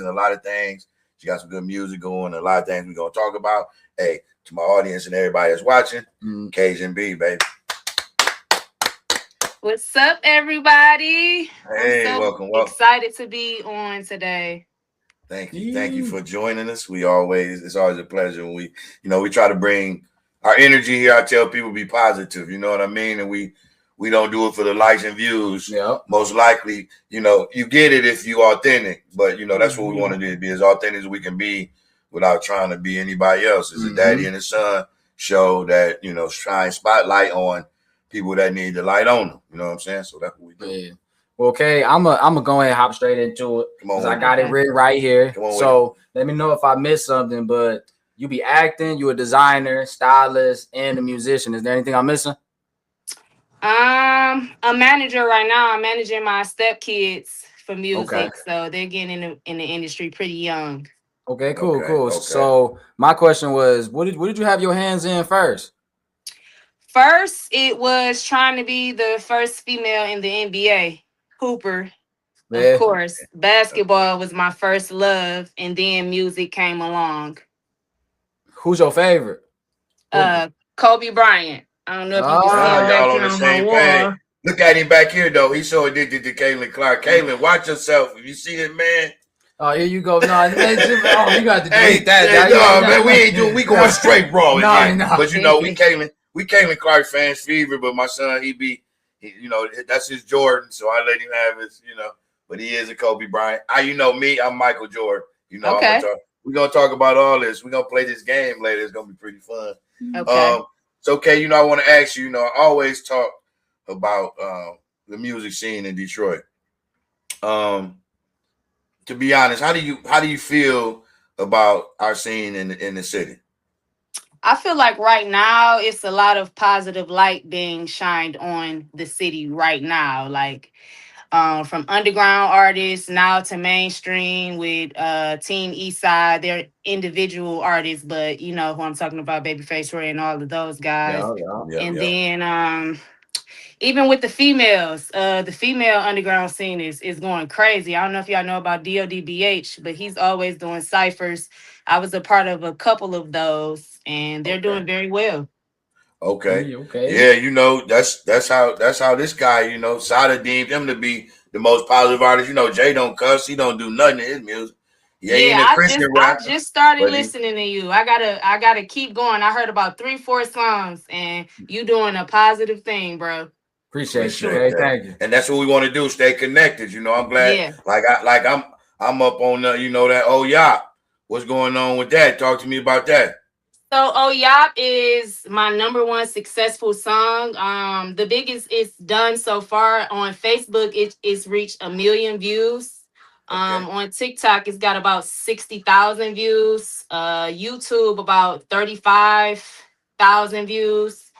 and a lot of things. She got some good music going, a lot of things we're gonna talk about. Hey, to my audience and everybody that's watching, Kasian B, baby. What's up, everybody? Hey, I'm so welcome. excited to be on today. Thank you for joining us. It's always a pleasure when we try to bring our energy here. I tell people be positive, you know what I mean? And we don't do it for the likes and views. Yeah. Most likely, you get it if you authentic, but that's what we want to do, be as authentic as we can be without trying to be anybody else. It's a daddy and a son show that, shine spotlight on people that need the light on them. You know what I'm saying? So that's what we do. Yeah. Well, okay, I'm gonna go ahead and hop straight into it because I got it written right here. So let me know if I missed something. But you be acting, you a designer, stylist, and a musician. Is there anything I'm missing? A manager right now. I'm managing my stepkids for music, so they're getting in the industry pretty young. Okay, cool. Okay. So my question was, what did you have your hands in first? First, it was trying to be the first female in the NBA. Hooper, of course. Basketball was my first love, and then music came along. Who's your favorite? Kobe Bryant. I don't know if you can see him y'all on the same page. Look at him back here, though. He's so addicted to Caitlin Clark. Caitlin, watch yourself. If you see this man. Oh, here you go. No, you got to delete that. Man, we going straight raw. No. But we Caitlin Clark fans, fever. But my son, that's his Jordan, so I let him have his, But he is a Kobe Bryant. Me, I'm Michael Jordan. Okay. We're gonna talk about all this. We're gonna play this game later. It's gonna be pretty fun. Okay. So okay, I want to ask you. I always talk about the music scene in Detroit. To be honest, how do you feel about our scene in the city? I feel like right now it's a lot of positive light being shined on the city right now. Like from underground artists now to mainstream with Team Eastside. They're individual artists, but you know who I'm talking about, Babyface Ray and all of those guys. Then even with the females, the female underground scene is going crazy. I don't know if y'all know about DODBH, but he's always doing ciphers. I was a part of a couple of those, and they're doing very well. Okay. Yeah, that's how this guy, Sada deemed him to be the most positive artist. Jay don't cuss, he don't do nothing in his music. I just started listening to you. I gotta keep going. I heard about 3-4 songs, and you doing a positive thing, bro. Appreciate you. Hey, thank you. And that's what we want to do. Stay connected. I'm glad. Yeah. I'm up on that. Oh yeah, what's going on with that? Talk to me about that. So Oh Yop is my #1 successful song. The biggest it's done so far on Facebook. It's reached 1 million views. On TikTok, it's got about 60,000 views. YouTube about 35,000 views,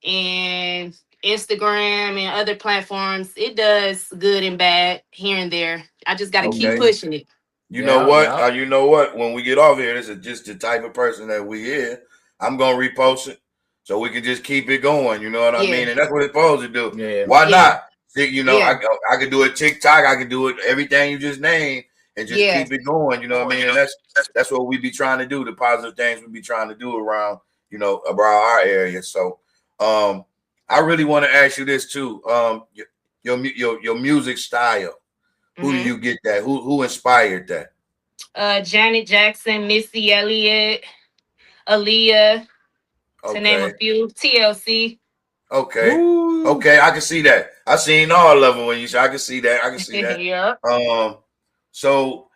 and Instagram and other platforms, it does good and bad here and there. I just got to keep pushing it. You know what? When we get off here, this is just the type of person that we is. I'm gonna repost it so we can just keep it going. You know what I mean? And that's what it's supposed to do. Yeah. Why not? I can do it TikTok. I can do it everything you just named and just keep it going. You know what I mean? And that's what we be trying to do. The positive things we be trying to do around our area. So I really want to ask you this too. Your music style. Who do you get that? Who inspired that? Janet Jackson, Missy Elliott, Aaliyah, to name a few. TLC. Okay. Ooh. Okay, I can see that. I seen all of them when you said I can see that. Yeah. So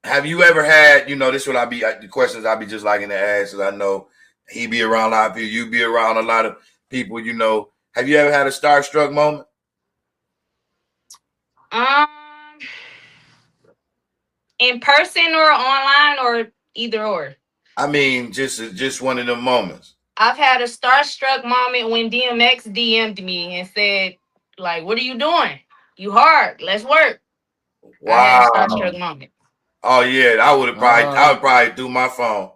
have you ever had, this would the questions I'll be just liking to ask, because I know he be around a lot of people, you be around a lot of people, Have you ever had a starstruck moment? In person or online or either or? I mean, just one of them moments. I've had a starstruck moment when DMX DM'd me and said, like, what are you doing? You hard. Let's work. Wow. I had a starstruck moment. Oh yeah, I would probably do my phone.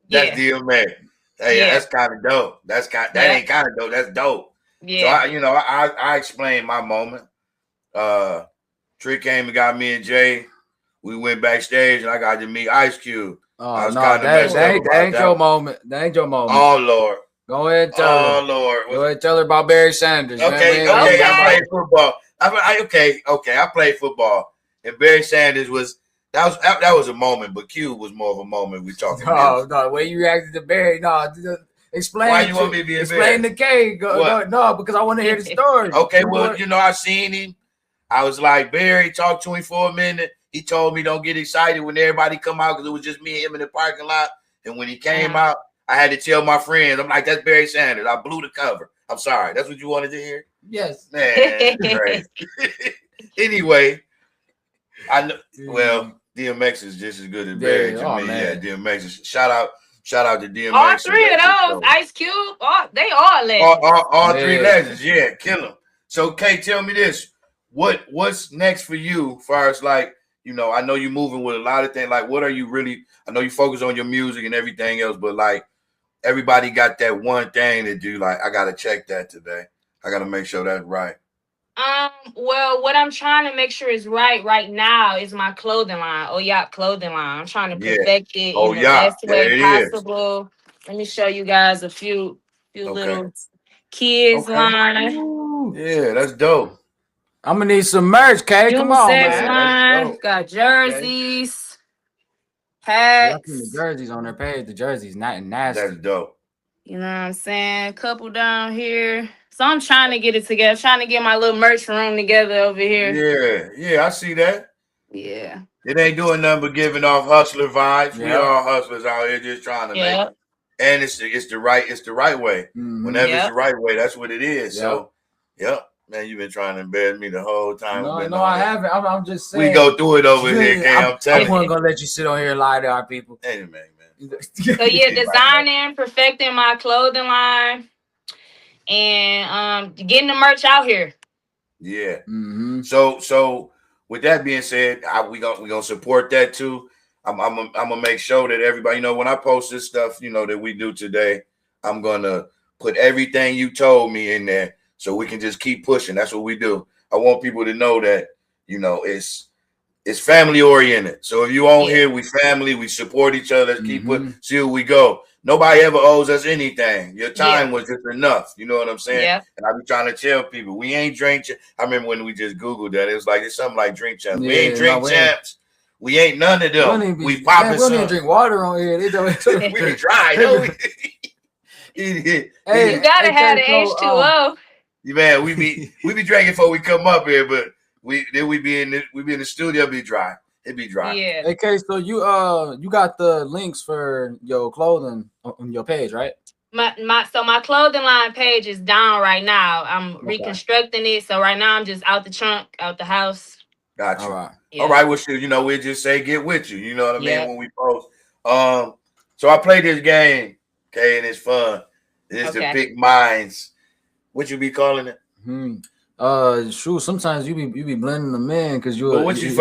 That's DMX. Hey, that's kind of dope. That ain't kind of dope. That's dope. Yeah. So I explained my moment. Trick came and got me and Jay we went backstage and I got to meet Ice Cube. Oh, no, that ain't your moment. That ain't your moment. Oh, Lord. Go ahead and tell her. Oh, Lord. Go ahead and tell her about Barry Sanders. Okay. I played football. I played football. And Barry Sanders that was a moment, but Cube was more of a moment. We talking about. No, the way you reacted to Barry, no. Explain. Why you want me to be explain the K? No, because I want to hear the story. Okay, well, I seen him. I was like, Barry, talk to him for a minute. He told me don't get excited when everybody come out because it was just me and him in the parking lot. And when he came out, I had to tell my friends, I'm like, that's Barry Sanders. I blew the cover. I'm sorry. That's what you wanted to hear? Yes. Man, great. Anyway, I know. Well, DMX is just as good as Barry to me. Man. Yeah, DMX is shout out to DMX. All three of those, Ice Cube, they all legends. All three legends, yeah, kill them. So, Kay, tell me this: what's next for you? As far as like, I know you're moving with a lot of things. Like, what are you really? I know you focus on your music and everything else, but like, everybody got that one thing that do. Like, I gotta check that today. I gotta make sure that's right. Well, what I'm trying to make sure is right now is my clothing line. Oh yeah, clothing line. I'm trying to perfect it in the best way possible. Let me show you guys a few little kids line. Yeah, that's dope. I'm gonna need some merch, Kay. Come on, man. Line. Got jerseys, hats. The jerseys on their page. The jerseys, not nasty. That's dope. You know what I'm saying? Couple down here. So I'm trying to get it together. Trying to get my little merch room together over here. Yeah, I see that. Yeah. It ain't doing nothing but giving off hustler vibes. Yeah. We all hustlers out here just trying to make it. And it's the right way. Mm-hmm. Whenever it's the right way, that's what it is. Yep. So, man, you've been trying to embarrass me the whole time. No, I haven't. I'm just saying. We go through it over here, Kay. I'm telling you. I wasn't gonna let you sit on here and lie to our people. Hey, man. So designing, perfecting my clothing line, and getting the merch out here. Yeah. Mm-hmm. So with that being said, we gonna support that too. I'm gonna make sure that everybody, when I post this stuff, that we do today, I'm gonna put everything you told me in there so we can just keep pushing. That's what we do. I want people to know that, it's family oriented. So if you on here, we family, we support each other. Let's keep see where we go. Nobody ever owes us anything. Your time was just enough. You know what I'm saying? Yeah. And I be trying to tell people, we ain't drink. I remember when we just Googled that. It was like, it's something like drink champs. Yeah, we ain't drink champs. We ain't none of them. We popping some. We don't even drink water on here. We be dry. Hey, you gotta have the H2O. Man, we be drinking before we come up here, but we be in the studio, be dry. It be dry. Yeah. Okay, so you got the links for your clothing on your page, right? My clothing line page is down right now. I'm reconstructing it. So right now I'm just out the trunk, out the house. Gotcha. All right. Yeah. All right. Well, shoot, we'll just say get with you. You know what I mean? When we post. So I play this game, okay, and it's fun. It's to pick minds. What you be calling it? Shoot. Sometimes you be blending them in because you. But what you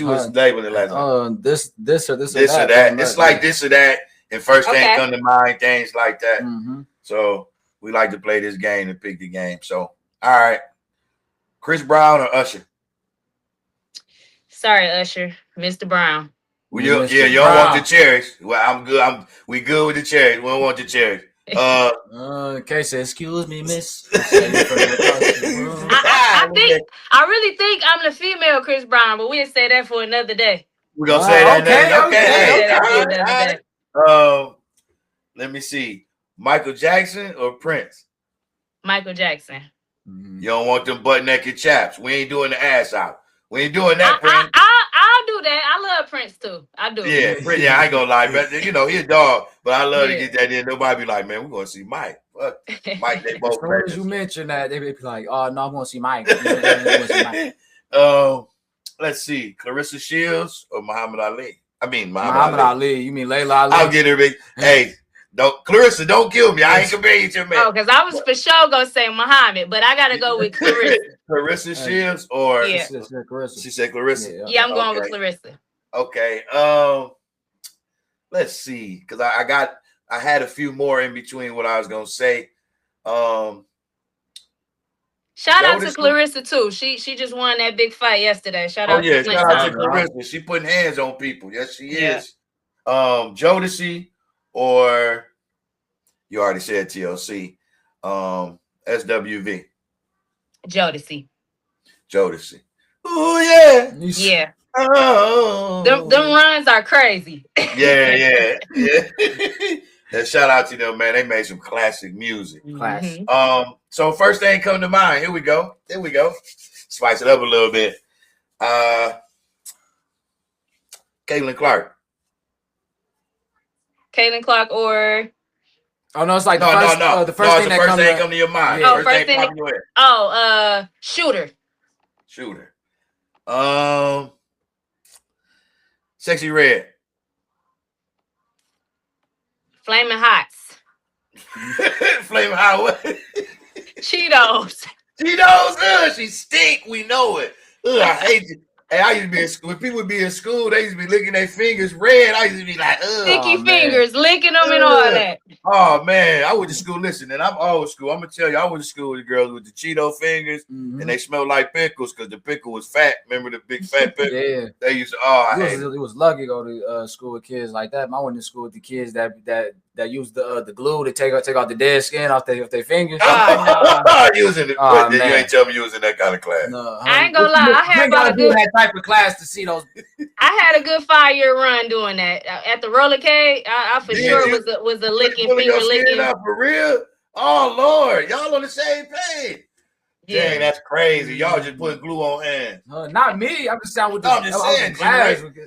was labeling last time? This or that. It's like this or that, and first thing come to mind, things like that. Mm-hmm. So we like to play this game and pick the game. So all right, Chris Brown or Usher? Sorry, Usher, Mr. Brown. Well, you don't want the cherries. Well, I'm good. We good with the cherries. We don't want the cherries. Okay, so excuse me, miss. I really think I'm the female Chris Brown, but we'll say that for another day. We're gonna say that. Okay. Let me see. Michael Jackson or Prince? Michael Jackson. You don't want them butt naked chaps. We ain't doing the ass out. We ain't doing that, Prince. I'll do that. I love Prince too. I do. Yeah, Prince, I ain't gonna lie, but he a dog. But I love to get that in. Nobody be like, man, we're gonna see Mike. Fuck. Mike, they both. As soon as you mention that, they be like, oh no, I'm gonna see Mike. Let's see, Clarissa Shields or Muhammad Ali. I mean Muhammad Ali. You mean Layla Ali? I'll get her big. Hey. Clarissa, don't kill me. I ain't comparing you to me. Oh, because I was for sure gonna say Muhammad, but I gotta go with Clarissa. Clarissa Shields or She said Clarissa. She said Clarissa. Yeah, I'm going with Clarissa. Okay. Let's see, because I had a few more in between what I was gonna say. Shout out to Clarissa too. She just won that big fight yesterday. Shout out to shout out to Clarissa. She putting hands on people. Yes, she is. Jodeci or you already said TLC. SWV. Jodeci. Oh yeah. Yeah. Oh. Them runs are crazy. Yeah. And shout out to them, man. They made some classic music. Classic. So first thing come to mind. Here we go. Spice it up a little bit. Caitlin Clark or oh no, it's like the first thing that come to your mind. Yeah. First thing pop in your head. Shooter. Sexy Red. Flaming Hots. Flaming Hot what? Cheetos. She stink. We know it. I hate you. Hey, I used to be in school. When people would be in school, they used to be licking their fingers red. I used to be like, sticky fingers, licking them and all that. Oh man, I went to school. Listen, and I'm old school. I'm gonna tell you, I went to school with the girls with the Cheeto fingers, and they smelled like pickles because the pickle was fat. Remember the big fat pickle? Yeah. They used to. It was lucky to go to school with kids like that. I went to school with the kids that used the glue to take out the dead skin off their fingers. Using it. You ain't tell me you was in that kind of class. No, I ain't gonna lie. I had about a good that type of class to see those. I had a good 5-year run doing that at the rollercade. I for sure was a licking finger licking. For real? Oh Lord, y'all on the same page. Yeah. Dang, that's crazy. Y'all just putting glue on hands. Not me. I'm just saying with I'm just saying.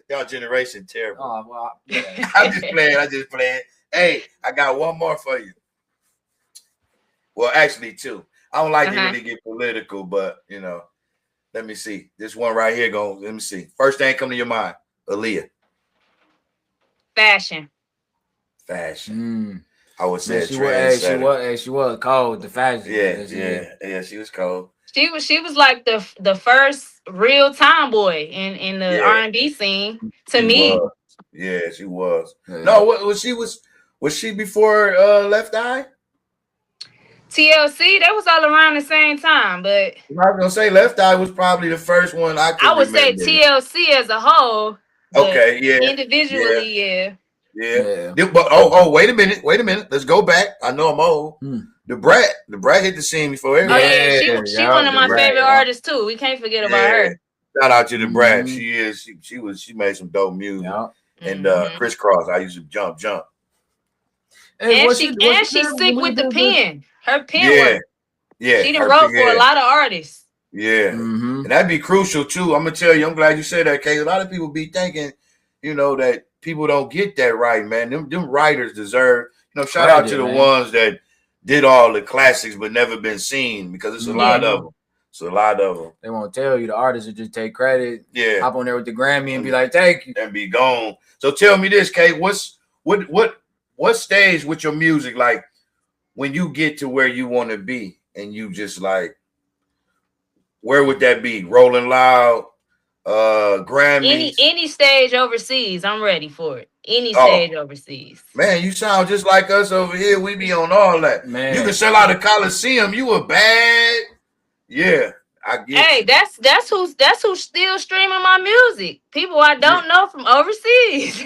Y'all generation terrible. Oh well. Yeah. I'm just playing. Hey, I got one more for you. Well, actually, two. I don't like to really get political, but let me see. This one right here let me see. First thing come to your mind, Aaliyah. Fashion. I would say she was cold. The fashion. Yeah. She was cold. She was like the first real tomboy in the R&B scene to me. Yeah, she was. Yeah. No, was she before Left Eye? TLC, they was all around the same time, but I was gonna say Left Eye was probably the first one I would say TLC as a whole. Okay, yeah. Individually, yeah. But wait a minute. Let's go back. I know I'm old. The Brat hit the scene before everybody. Oh yeah, she one of my favorite artists too. We can't forget about her. Shout out to the Brat. She made some dope music. And Crisscross, I used to jump. And she sick with the pen. Her pen work. Yeah. She done wrote for a lot of artists. Yeah. And that'd be crucial too. I'm gonna tell you, I'm glad you said that, Kay. A lot of people be thinking, that people don't get that right, man. Them writers deserve, shout out to the ones that did all the classics but never been seen, because it's a lot of them. It's a lot of them. They won't tell you. The artists will just take credit. Yeah. Hop on there with the Grammy and be like, thank you. And be gone. So tell me this, Kay, what stage with your music, like when you get to where you want to be and you just like, where would that be? Rolling Loud, Grammys? Any stage overseas, I'm ready for it. Any stage overseas. Man, you sound just like us over here. We be on all that. Man. You can sell out a Coliseum. You a bad. Yeah. Hey, that's who's still streaming my music. People I don't know from overseas.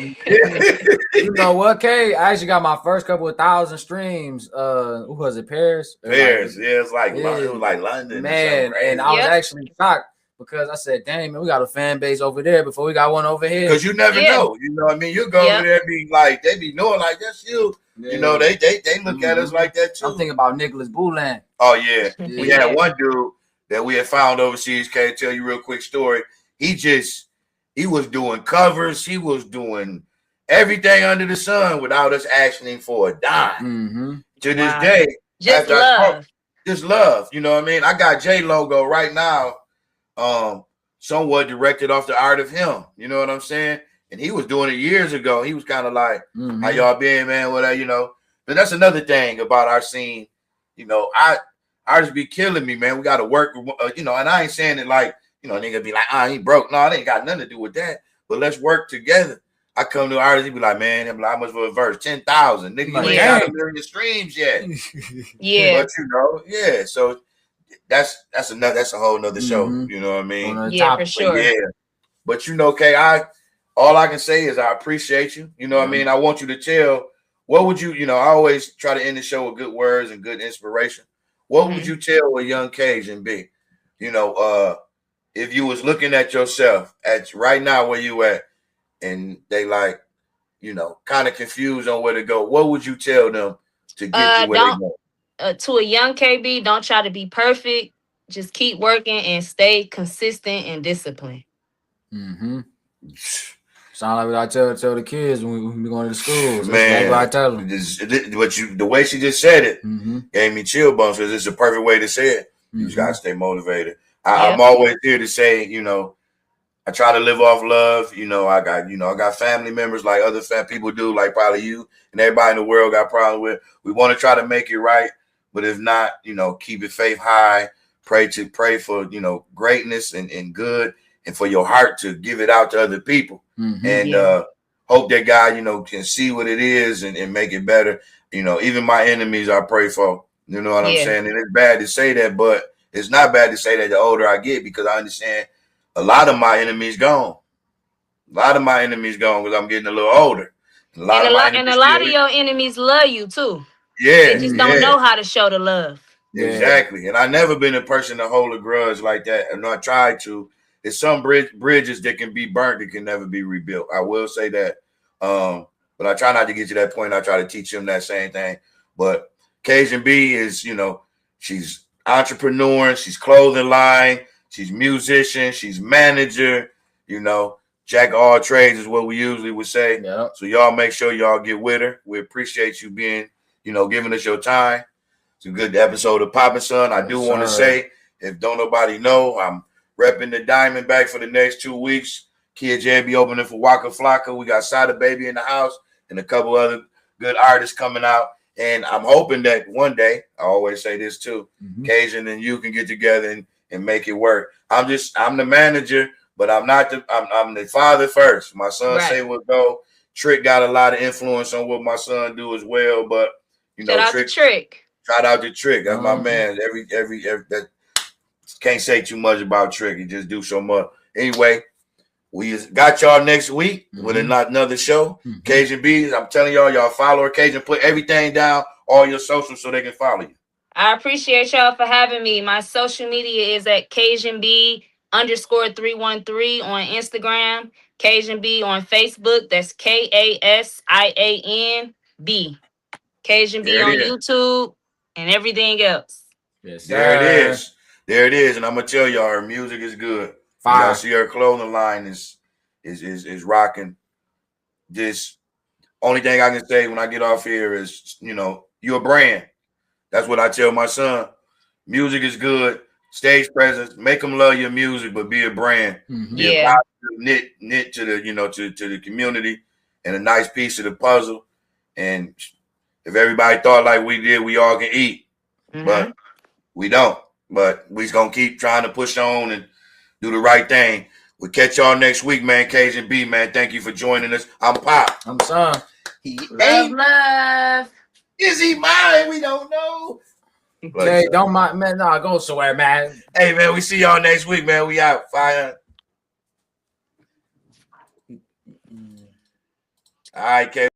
You know what, Kay? I actually got my first couple of 1,000 streams. Who was it? Paris. Paris. It was like London. Man, and I was actually shocked because I said, "Dang, man, we got a fan base over there before we got one over here." Because you never know. You know what I mean? You go over there and be like, they be knowing like that's you. Yeah. You know, they look at us like that too. I'm thinking about Nicholas Boulan. Oh yeah, we had one dude that we had found overseas. Can I tell you a real quick story? He was doing covers. He was doing everything under the sun without us asking for a dime. To this day, just love. You know what I mean? I got J logo right now, somewhat directed off the Art of Him. You know what I'm saying? And he was doing it years ago. He was kind of like, "How y'all been, man?" Whatever, But that's another thing about our scene. Artists be killing me, man. We got to work, and I ain't saying it like, nigga be like, he broke. No, it ain't got nothing to do with that. But let's work together. I come to artists, he be like, man, I'm like, how much for a verse? 10,000. Nigga, you ain't got 1 million streams yet. Yeah. But So that's a whole nother show. You know what I mean? Yeah, for sure. But you know, Kay, all I can say is I appreciate you. You know what I mean? I want you to tell, what would you, I always try to end the show with good words and good inspiration. What would you tell a young Kasian B? If you was looking at yourself at right now where you at, and they like, kind of confused on where to go, what would you tell them to get to where they go? To a young KB, don't try to be perfect. Just keep working and stay consistent and disciplined. Sound like what I tell the kids when we going to the schools. Man, what I tell them. The way she just said it gave me chill bumps, because it's a perfect way to say it. You just gotta stay motivated. I'm always here to say, I try to live off love. I got family members like other people do, like probably you and everybody in the world got problems with. We want to try to make it right, but if not, keep your faith high. Pray for greatness and good, and for your heart to give it out to other people. And hope that God, can see what it is and make it better. Even my enemies I pray for. You know what I'm saying? And it's bad to say that, but it's not bad to say that the older I get, because I understand a lot of my enemies gone. A lot of my enemies gone because I'm getting a little older. A lot of your enemies love you too. Yeah. They just don't know how to show the love. Exactly. And I've never been a person to hold a grudge like that. And I tried to. There's some bridges that can be burnt that can never be rebuilt. I will say that. But I try not to get to that point. I try to teach them that same thing. But Kasian B is, she's entrepreneur, she's clothing line, she's musician, she's manager, jack of all trades is what we usually would say. Yeah. So y'all make sure y'all get with her. We appreciate you being, giving us your time. It's a good episode of Poppin' Son. I do want to say, if don't nobody know, I'm repping the Diamondback for the next 2 weeks. Kid J be opening for Waka Flocka. We got Sada Baby in the house and a couple other good artists coming out. And I'm hoping that one day, I always say this too, Kasian and you can get together and make it work. I'm the manager, but I'm not I'm the father first. My son say what go. Trick got a lot of influence on what my son do as well. But shout out to Trick. Shout out to Trick. That's my man. Every that can't say too much about Trick. He just do so much. Anyway, we got y'all next week with another show. Kasian B, I'm telling y'all follow her. Kasian, put everything down, all your socials, so they can follow you. I appreciate y'all for having me. My social media is at Kasian B _313 on Instagram. Kasian B on Facebook. That's KASIAN B. Kasian B on YouTube and everything else. Yes, there it is. There it is. And I'm gonna tell y'all, her music is good. Y'all see her clothing line is rocking. This only thing I can say when I get off here is, you're a brand. That's what I tell my son. Music is good. Stage presence. Make them love your music, but be a brand. Be a positive knit to the, to the community, and a nice piece of the puzzle. And if everybody thought like we did, we all can eat. But we don't. But we's gonna keep trying to push on and do the right thing. We'll catch y'all next week, man. Kasian B, man. Thank you for joining us. I'm Pop. I'm Son. Love. Is he mine? We don't know. Hey, don't mind, man. No, go somewhere, man. Hey, man, we see y'all next week, man. We out. Fire. All right, Kasian.